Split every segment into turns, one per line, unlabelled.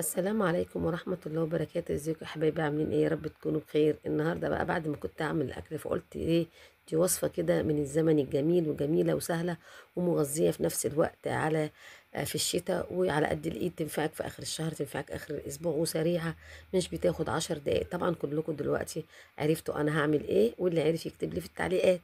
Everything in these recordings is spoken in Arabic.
السلام عليكم ورحمة الله وبركاته. ازيكم يا حبايبي؟ عاملين ايه؟ يا رب تكونوا بخير. النهارده بقى بعد ما كنت اعمل الاكل فقلت ايه، دي وصفة كده من الزمن الجميل وجميلة وسهلة ومغذية في نفس الوقت، على في الشتاء وعلى قد الايد، تنفعك في اخر الشهر، تنفعك اخر الاسبوع، وسريعة، مش بتاخد 10 دقايق. طبعا كلكم دلوقتي عرفتوا انا هعمل ايه، واللي عرف يكتب لي في التعليقات.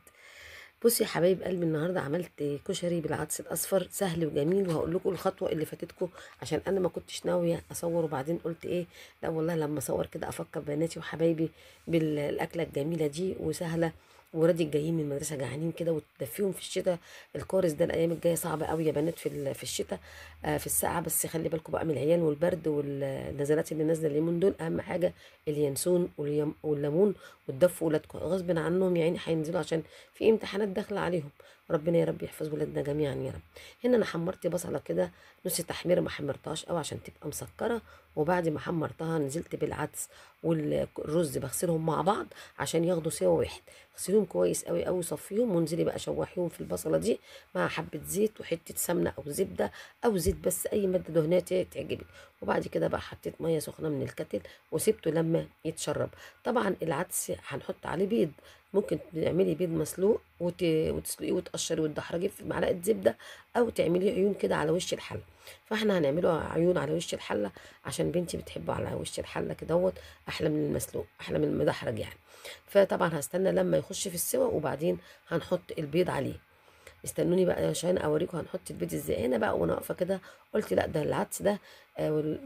بصي يا حبايب قلبي، النهارده عملت كشري بالعدس الاصفر، سهل وجميل، وهقول لكم الخطوه اللي فاتتكم عشان انا ما كنتش ناويه اصور. وبعدين قلت ايه، لا والله لما اصور كده افكر بناتي وحبايبي بالاكله الجميله دي وسهله. ورادي جايين من المدرسه جعانين كده، وتدفيهم في الشتاء القارس ده. الايام الجايه صعبه قوي يا بنات في الشتاء، في الساعه. بس خلي بالكم بقى من العيال والبرد والنزلات اللي نازله اليومين دول. اهم حاجه اليانسون والليمون، وتدفوا ولادكم غصب عنهم، يا عيني هينزلوا عشان في امتحانات داخله عليهم. ربنا يا رب يحفظ ولادنا جميعا يا رب. هنا انا حمرت بصله كده نص تحميره، ما حمرتهاش قوي عشان تبقى مسكره. وبعد ما حمرتها نزلت بالعدس والرز، بغسلهم مع بعض عشان ياخدوا سوا واحد. اغسليهم كويس قوي قوي، صفيهم، وانزلي بقى شوحيهم في البصله دي مع حبه زيت وحته سمنه او زبده او زيت، بس اي ماده دهنيه تعجبك. وبعد كده بقى حطيت ميه سخنه من الكتل وسبته لما يتشرب. طبعا العدس هنحط عليه بيض. ممكن تعملي بيض مسلوق وتسلقيه وتقشري وتدحرجيه في معلقه زبده، او تعمليه عيون كده على وش الحله. فاحنا هنعمله عيون على وش الحله عشان بنتي بتحبه على وش الحله كدهوت، احلى من المسلوق، احلى من المدحرج يعني. فطبعا هستنى لما يخش في السوا، وبعدين هنحط البيض عليه. استنوني بقى عشان اوريكم هنحط البيض ازاي. هنا بقى وانا واقفه كده قلت لا، ده العدس ده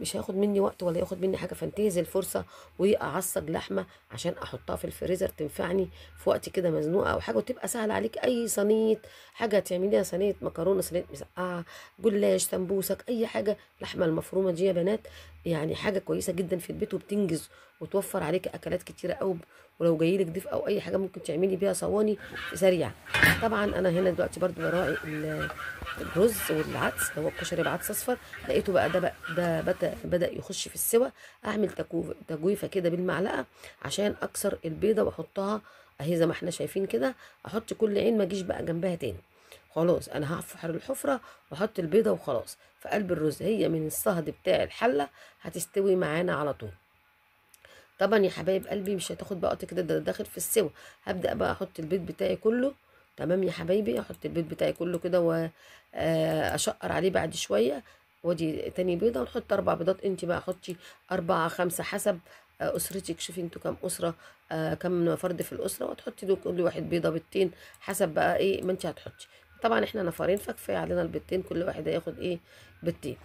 مش هياخد مني وقت ولا ياخد مني حاجه، فانتهز الفرصه واعصج لحمه عشان احطها في الفريزر تنفعني في وقت كده مزنوقه او حاجه، وتبقى سهله عليك. اي صينيه حاجه تعمليها، صينيه مكرونه، صينيه مسقعه، جلاش، سمبوسك، اي حاجه. اللحمه المفرومه دي يا بنات يعني حاجه كويسه جدا في البيت، وبتنجز وتوفر عليك اكلات كتيره قوي. ولو جايلك ضيف او اي حاجه ممكن تعملي بيها صواني سريعه. طبعا انا هنا دلوقتي برضو براعي الرز والعدس، اللي هو الكشري بعدس اصفر. لقيته بقى ده بدأ يخش في السوا. اعمل تجويفه كده بالمعلقه عشان اكسر البيضه واحطها اهي زي ما احنا شايفين كده. احط كل عين، ما اجيش بقى جنبها تاني. خلاص انا هفحر الحفره واحط البيضه وخلاص في قلب الرز. هي من الصهد بتاع الحله هتستوي معانا على طول. طبعا يا حبايب قلبي مش هتاخد بقى وقت كده، ده داخل في السوا. هبدأ بقى احط البيض بتاعي كله. تمام يا حبايبي، احط البيض بتاعي كله كده واشقر عليه بعد شويه. ودي تاني بيضه، ونحط 4 بيضات. انت بقى حطي 4 5 حسب اسرتك. شوفي انتوا كام اسره، كم فرد في الاسره، وتحطي له كل واحد بيضه بيضتين حسب بقى ايه ما انت هتحطي. طبعا احنا نفرين فكفايه علينا البيضتين، كل واحد هياخد ايه، بيضتين.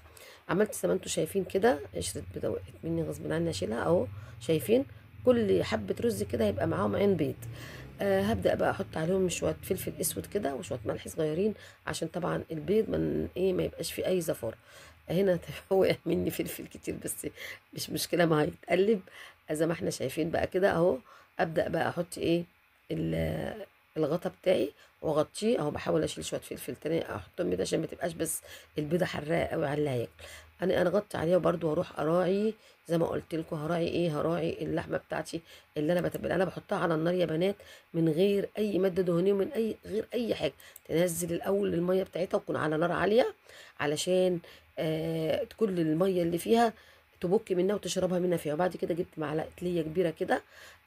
عملت زي ما انتوا شايفين كده. قشرة بيضة وقعت مني غصب عني اشيلها اهو. شايفين كل حبة رز كده هيبقى معاهم عين بيض. هبدأ بقى احط عليهم شوية فلفل اسود كده وشوية ملح صغيرين، عشان طبعا البيض من ايه ما يبقاش فيه اي زفار. هنا وقع مني فلفل كتير، بس مش مشكلة، ما هيتقلب زي ما احنا شايفين بقى كده اهو. ابدأ بقى احط ايه، الغطا بتاعي واغطيه اهو. بحاول اشيل شويه فلفل تاني احطهم كده عشان ما تبقاش بس البيضه حراقه قوي على اللي هياكل. انا اغطي عليها برده، واروح اراعي زي ما قلت لكم. هراعي ايه؟ هراعي اللحمه بتاعتي اللي انا بتبلها. انا بحطها على النار يا بنات من غير اي ماده دهنيه، ومن اي غير اي حاجه. تنزل الاول الميه بتاعتها وتكون على نار عاليه علشان كل الميه اللي فيها تبك منها وتشربها منها فيها. وبعد كده جبت معلقه ليا كبيره كده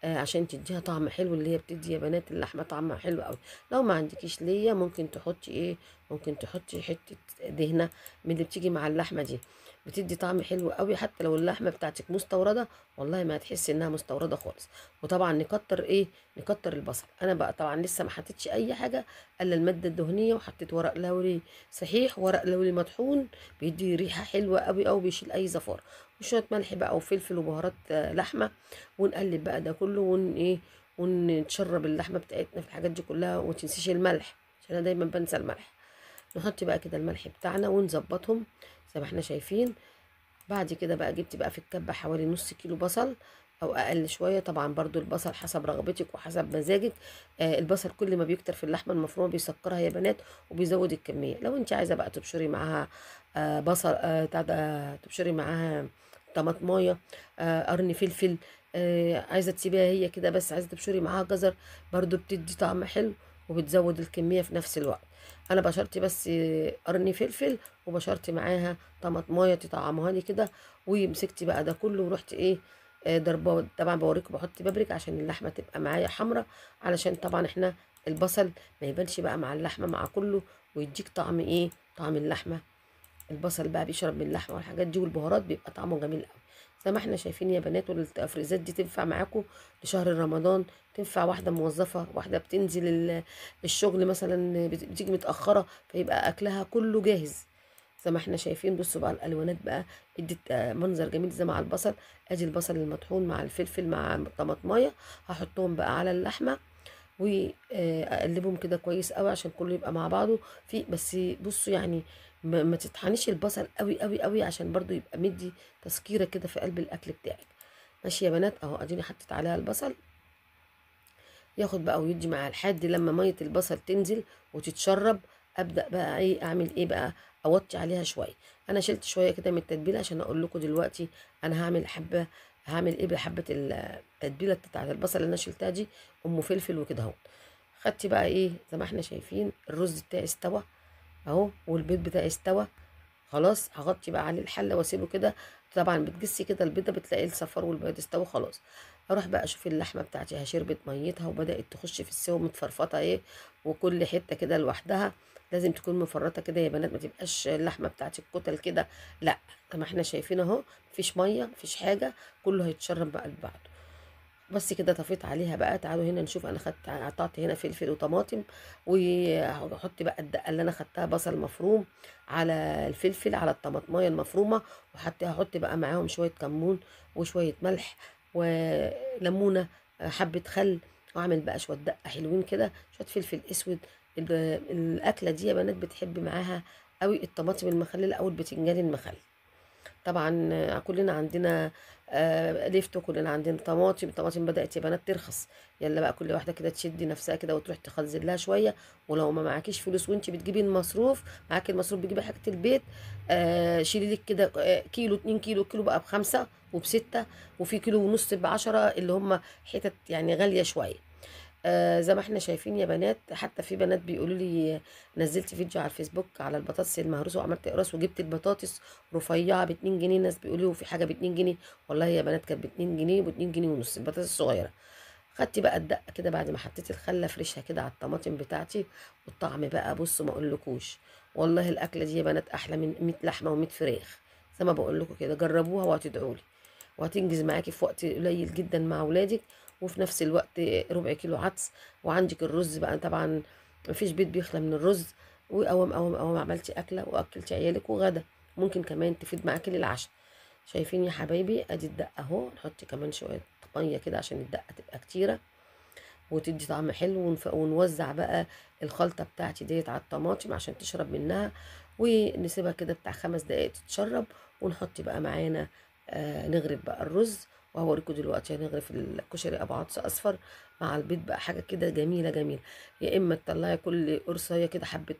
عشان تديها طعم حلو، اللي هي بتدي يا بنات اللحمه طعمها حلو قوي. لو ما عندكيش ليا ممكن تحطي ايه، ممكن تحطي حته دهنه من اللي بتيجي مع اللحمه دي، بتدي طعم حلو قوي. حتى لو اللحمه بتاعتك مستورده والله ما هتحسي انها مستورده خالص. وطبعا نكتر ايه، نكتر البصل. انا بقى طبعا لسه ما حطيتش اي حاجه الا الماده الدهنيه، وحطيت ورق لوري صحيح، ورق لوري مطحون، بيدي ريحه حلوه قوي، او بيشيل اي زفاره. وشويه ملح بقى وفلفل وبهارات لحمه. ونقلب بقى ده كله ون ايه، ونتشرب اللحمه بتاعتنا في الحاجات دي كلها. وما تنسيش الملح عشان انا دايما بنسى الملح. نحط بقى كده الملح بتاعنا ونظبطهم زي ما احنا شايفين. بعد كده بقى جبت بقى في الكبة حوالي نص كيلو بصل او اقل شويه. طبعا برضو البصل حسب رغبتك وحسب مزاجك. البصل كل ما بيكتر في اللحمه المفرومه بيسكرها يا بنات وبيزود الكميه. لو انت عايزه بقى تبشري معاها بصل، بتاع ده، تبشري معاها طماطمايه، قرن فلفل. عايزه تسيبيها هي كده بس، عايزه تبشري معاها جزر، برضو بتدي طعم حلو وبتزود الكميه في نفس الوقت. انا بشرت بس قرن فلفل، وبشرت معاها طماطمايه تطعمها لي كده، ومسكت بقى ده كله ورحت ايه، ضربه. طبعا بوريكم بحط بابريك عشان اللحمه تبقى معايا حمرا، علشان طبعا احنا البصل ما يبانش بقى مع اللحمه مع كله، ويديك طعم ايه، طعم اللحمه. البصل بقى بيشرب من اللحمه والحاجات دي والبهارات، بيبقى طعمه جميل قوي. زي ما احنا شايفين يا بنات، والتفريزات دي تنفع معاكم لشهر رمضان، تنفع واحده موظفه، واحده بتنزل الشغل مثلا، بتيجي متاخره، فيبقى اكلها كله جاهز. زي ما احنا شايفين، بصوا بقى الالوانات بقى ادت منظر جميل زي مع البصل. ادي البصل المطحون مع الفلفل مع الطماطمايه، هحطهم بقى على اللحمه واقلبهم كده كويس قوي عشان كله يبقى مع بعضه. بس بصوا يعني ما تطحنيش البصل قوي قوي قوي، عشان برضو يبقى مدي تسكيره كده في قلب الاكل بتاعك. ماشي يا بنات، اهو اديني حطيت عليها البصل، ياخد بقى ويدي مع لحد لما ميه البصل تنزل وتتشرب. ابدا بقى ايه، اعمل ايه بقى، اوطي عليها شويه. انا شلت شويه كده من التتبيله عشان اقول لكم دلوقتي انا هعمل حبه، هعمل ايه بحبه التتبيله بتاعت البصل اللي انا شلتها دي، ام فلفل وكده اهو. خدت بقى ايه، زي ما احنا شايفين الرز بتاعي استوى اهو، والبيض بتاعي استوى. خلاص هغطي بقى عليه الحله واسيبه كده. طبعا بتجسي كده البيضه بتلاقي الصفار والبيض استوى خلاص. اروح بقى اشوف اللحمه بتاعتي شربت ميتها وبدات تخش في السوا متفرفطه ايه، وكل حته كده لوحدها. لازم تكون مفرطه كده يا بنات، ما تبقاش اللحمه بتاعتي الكتل كده، لا. زي ما احنا شايفين اهو، مفيش ميه مفيش حاجه، كله هيتشرب بقى لبعضه. بس كده طفيت عليها بقى. تعالوا هنا نشوف، انا خدت قطعت هنا فلفل وطماطم، وهحط بقى الدقه اللي انا خدتها بصل مفروم على الفلفل على الطماطمايه المفرومه، وحتى هحط بقى معاهم شويه كمون وشويه ملح وليمونه، حبه خل، واعمل بقى شويه دقه حلوين كده، شويه فلفل اسود. الاكله دي يا بنات بتحب معاها قوي الطماطم المخلله او البتنجان المخلل. طبعا كلنا عندنا ليفتو، كلنا عندنا طماطم. الطماطم بدأت يا بنات ترخص، يلا بقى كل واحدة كده تشدي نفسها كده وتروح تخزن لها شوية. ولو ما معكيش فلوس وانت بتجيبي المصروف، معاكي المصروف بتجيبي حاجة البيت، شيلي لك كده كيلو 2 كيلو، الكيلو بقى ب5 وب6، وفي كيلو ونص ب10، اللي هم حتت يعني غالية شوية. زي ما احنا شايفين يا بنات، حتى في بنات بيقولوا لي نزلت فيديو على الفيسبوك على البطاطس المهروسه وعملت اقراص وجبت البطاطس رفيعه ب2 جنيه. ناس بيقولوا وفي حاجه ب2 جنيه، والله يا بنات كانت ب2 جنيه و2 جنيه ونص البطاطس الصغيره. خدت بقى الدقه كده بعد ما حطيت الخله فريشها كده على الطماطم بتاعتي، والطعم بقى بصوا ما اقولكوش. والله الاكله دي يا بنات احلى من 100 لحمه و100 فراخ. زي ما بقول لكم كده، جربوها وهتدعوا لي، وهتنجز معاكي في وقت قليل جدا مع اولادك، وفي نفس الوقت ربع كيلو عدس. وعندك الرز بقى، طبعا مفيش بيت بيخلى من الرز. وقوام قوام قوام عملتي اكله واكلتي عيالك وغدا، ممكن كمان تفيد معاكي للعشاء. شايفين يا حبايبي، ادي الدقه اهو. نحط كمان شويه ميه كده عشان الدقه تبقى كتيره وتدي طعم حلو. ونوزع بقى الخلطه بتاعتي ديت على الطماطم عشان تشرب منها، ونسيبها كده بتاع 5 دقايق تتشرب. ونحط بقى معانا نغرف بقى الرز، وهوريكم دلوقتي هنغرف الكشري ابو عدس اصفر مع البيض بقى، حاجه كده جميله جميله. يا اما تطلعي كل قرصايه كده حبه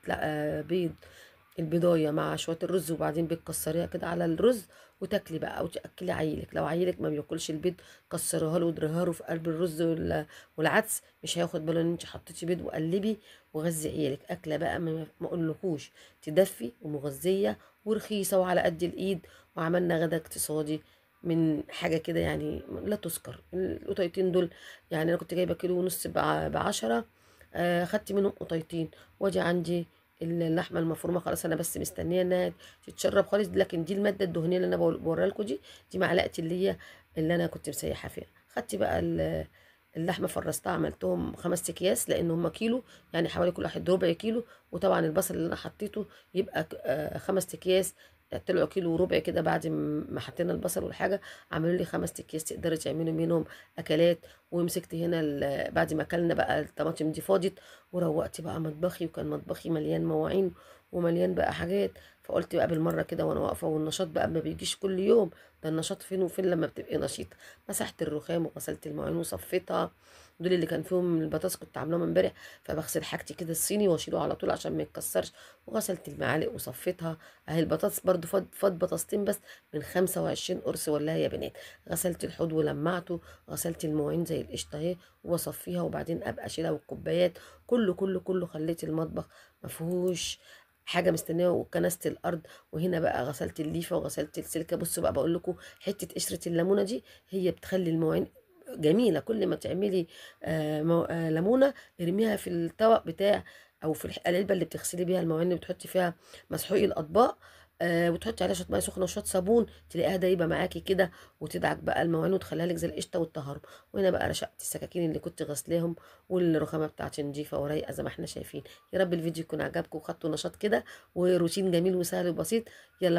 بيض، البضايه مع شويه الرز، وبعدين بتكسريها كده على الرز وتاكلي بقى، او تاكلي عيلك. لو عيلك ما بياكلش البيض، كسريها له وادريها له في قلب الرز والعدس، مش هياخد باله ان انت حطيتي بيض. وقلبي وغذي عيالك، اكله بقى ما اقولكوش، تدفي ومغذيه ورخيصه وعلى قد الايد. وعملنا غدا اقتصادي من حاجه كده يعني لا تذكر. القطيتين دول يعني انا كنت جايبه كيلو ونص ب10، خدت منهم قطيتين. وادي عندي اللحمه المفرومه خلاص، انا بس مستنيه انها تتشرب خالص. لكن دي الماده الدهنيه اللي انا بوريها لكم دي، دي معلقتي اللي انا كنت مسيحه فيها. خدت بقى اللحمه فرستها، عملتهم 5 اكياس لان هم كيلو، يعني حوالي كل واحد ربع كيلو. وطبعا البصل اللي انا حطيته يبقى 5 اكياس، طلعوا كيلو وربع كده. بعد ما حطينا البصل والحاجه، عملوا لي 5 اكياس تقدري تعملي منهم اكلات. ومسكت هنا بعد ما اكلنا بقى الطماطم دي فاضت، وروقت بقى مطبخي، وكان مطبخي مليان مواعين ومليان بقى حاجات. فقلت بقى بالمره كده وانا واقفه، والنشاط بقى ما بيجيش كل يوم، ده النشاط فين وفين لما بتبقي نشيطه. مسحت الرخام وغسلت المواعين وصفيتها، دول اللي كان فيهم البطاطس كنت عاملاهم امبارح، فبغسل حاجتي كده الصيني واشيله على طول عشان ما يتكسرش. وغسلت المعالق وصفيتها. اهي البطاطس برضو فاض بطاطستين بس من 25 قرص ولا يا بنات. غسلت الحوض ولمعته. غسلت المواعين زي القشطه اهي واصفيها، وبعدين ابقى اشيلها، والكوبايات كله كله كله. خليت المطبخ ما فيهوش حاجه مستنيه، وكنست الارض. وهنا بقى غسلت الليفه وغسلت السلكه. بصوا بقى بقول لكم، حته قشره الليمونه دي هي بتخلي المواعين جميله. كل ما تعملي ليمونه، ارميها في الطبق بتاع، او في العلبه اللي بتغسلي بيها المواعين، اللي بتحطي فيها مسحوق الاطباق، وتحطي عليها شويه ميه سخنه وشويه صابون، تلاقيها دايبه معاكي كده، وتدعك بقى المواعين وتخليها لك زي القشطه والطهارم. وهنا بقى رشقت السكاكين اللي كنت غسلاهم، والرخامه بتاعتي نضيفه ورايقه زي ما احنا شايفين. يا رب الفيديو يكون عجبكم وخدتوا نشاط كده، وروتين جميل وسهل وبسيط. يلا.